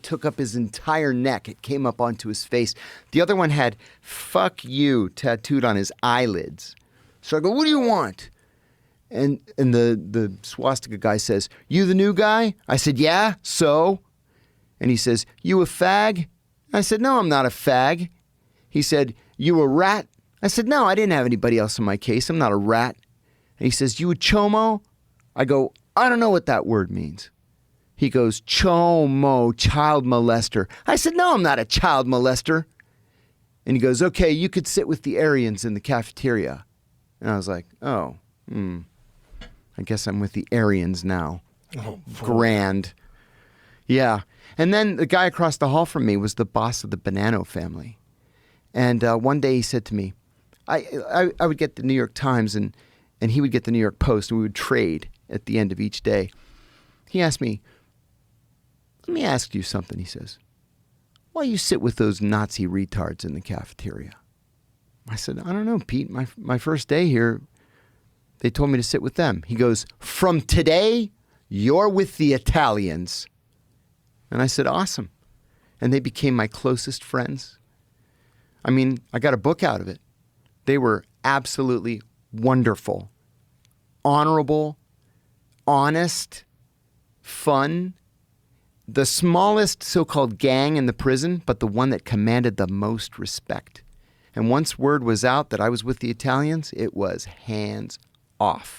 took up his entire neck. It came up onto his face. The other one had "fuck you" tattooed on his eyelids. So I go, "What do you want?" And the swastika guy says, "You the new guy?" I said, "Yeah, so?" And he says, "You a fag?" I said, "No, I'm not a fag." He said, "You a rat?" I said, "No, I didn't have anybody else in my case. I'm not a rat." And he says, "You a chomo?" I go, "I don't know what that word means." He goes, "Chomo, child molester." I said, "No, I'm not a child molester." And he goes, "Okay, you could sit with the Aryans in the cafeteria." And I was like, "Oh, I guess I'm with the Aryans now." Oh, Grand. Yeah. And then the guy across the hall from me was the boss of the Bonanno family. And one day he said to me, I would get the New York Times and he would get the New York Post, and we would trade at the end of each day. He asked me, "Let me ask you something," he says. "Why you sit with those Nazi retards in the cafeteria?" I said, "I don't know, Pete. My first day here, they told me to sit with them." He goes, "From today, you're with the Italians." And I said, "Awesome." And they became my closest friends. I mean, I got a book out of it. They were absolutely wonderful, honorable, honest, fun. The smallest so-called gang in the prison, but the one that commanded the most respect. And once word was out that I was with the Italians, it was hands off.